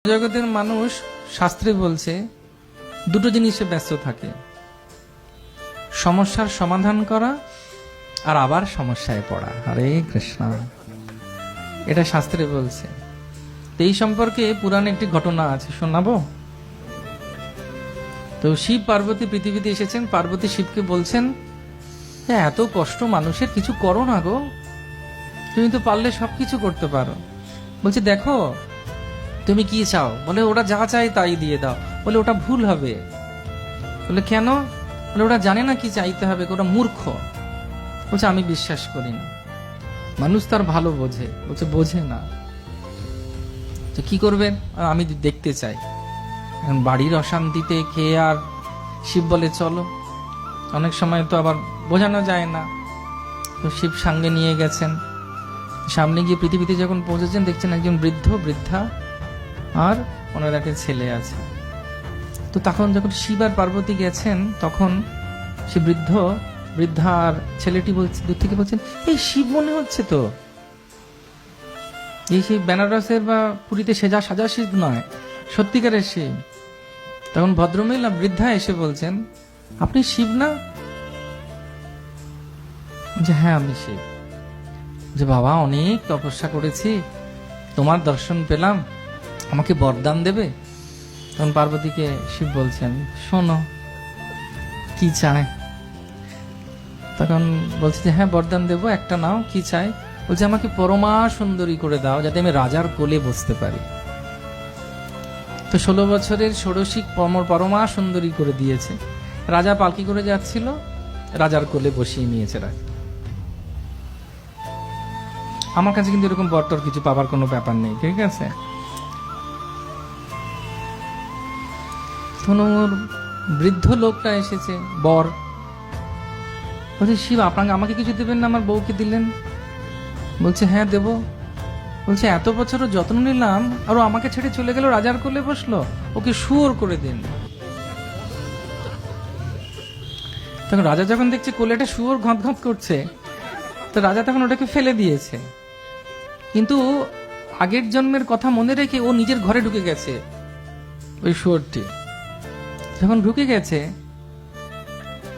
জগতের মানুষ শাস্ত্রে বলছে দুটো জিনিসে ব্যস্ত থাকে, সমস্যার সমাধান করা আর আবার সমস্যায় পড়া। হরে কৃষ্ণ, এটা শাস্ত্রে বলছে। এই সম্পর্কে পুরাণে একটি ঘটনা আছে, শোনাবো? তো শিব পার্বতী পৃথিবীতে এসেছেন। পার্বতী শিবকে বলছেন, এত কষ্ট মানুষের, কিছু করো না গো, তুমি তো পারলে সবকিছু করতে পারো। বলছে, দেখো তুমি কি চাও? বলে, ওরা যা চায় তাই দিয়ে দাও। বলে, ওটা ভুল হবে। বলে, কেন? বলে, ওরা জানে না কি চাইতে হবে, ওরা মূর্খ। বলছে, আমি বিশ্বাস করি না, মানুষ তার ভালো বোঝে। বলছে, বোঝে না তো কি করবেন? আমি দেখতে চাই। বাড়ির অশান্তিতে কে আর শিব বলে চলো। অনেক সময় তো আবার বোঝানো যায় না, তো শিব সঙ্গে নিয়ে গেছেন। সামনে গিয়ে পৃথিবীতে যখন পৌঁছেছেন, দেখছেন একজন বৃদ্ধা আর ওনার একটা ছেলে আছে। তো তখন যখন শিব আর পার্বতী গেছেন, তখন সে বৃদ্ধা আর ছেলেটি বলছে, দূর থেকে বলছেন, এই শিব মনে হচ্ছে তো, এই সেই বেনারসের বা পুরীতে সাজা শিব নয়, সত্যিকারের শিব। তখন ভদ্রমহিলা বৃদ্ধা এসে বলছেন, আপনি শিব না? যে হ্যাঁ, আমি শিব। যে বাবা, অনেক তপস্যা করেছি, তোমার দর্শন পেলাম, আমাকে বরদান দেবে? তখন পার্বতীকে শিব বলছেন, শোনো কি চায়? তখন বলছে যে হ্যাঁ, বরদান দেবো, একটা নাও, কি চাই? বলছে, আমাকে পরমা সুন্দরী করে দাও, যাতে আমি রাজার কোলে বসতে পারি। তো 16 বছরের ষোড়শী পরমা সুন্দরী করে দিয়েছে। রাজা পালকি করে যাচ্ছিল, রাজার কোলে বসিয়ে নিয়েছে রাজা। আমার কাছে কিন্তু এরকম বরটর কিছু পাবার কোনো ব্যাপার নেই, ঠিক আছে? বৃদ্ধ লোকটা এসেছে, বর। বলছে, শিব আপনাকে, আমাকে কিছু দেবেন না, আমার বউকে দিলেন? বলছে, হ্যাঁ দেব। বলছে, এত বছরও যত্ন নিলাম, আর ও আমাকে ছেড়ে চলে গেল, রাজার কোলে বসলো, ওকে শুয়োর করে দিন। তখন রাজা যখন দেখছে কোলেটা শুয়োর ঘঁত করছে, তো রাজা তখন ওটাকে ফেলে দিয়েছে। কিন্তু আগের জন্মের কথা মনে রেখে ও নিজের ঘরে ঢুকে গেছে। ওই শুয়োরটি যখন ঢুকে গেছে,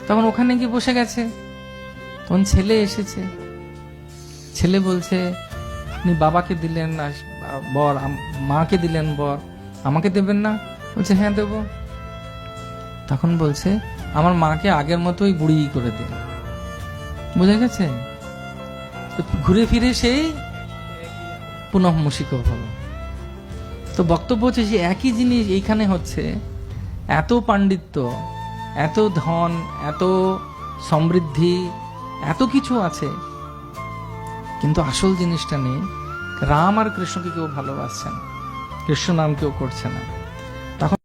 তখন ওখানে গিয়ে বসে গেছে। তখন ছেলে এসেছে, ছেলে বলছে, আপনি বাবাকে দিলেন না বর, মাকে দিলেন বর, আমাকে দেবেন না? বলছে, হ্যাঁ দেব। তখন বলছে, আমার মাকে আগের মতোই বুড়ি করে দিন। বুঝে গেছে? ঘুরে ফিরে সেই পুনঃ মুশিক হলো। তো বক্তব্য হচ্ছে, যে একই জিনিস এইখানে হচ্ছে। এত পাণ্ডিত্য, এত ধন, এত সমৃদ্ধি, এত কিছু আছে, কিন্তু আসল জিনিসটা নেই। রাম আর কৃষ্ণকে কেউ ভালোবাসছে না, কৃষ্ণ নাম কেউ করছে না।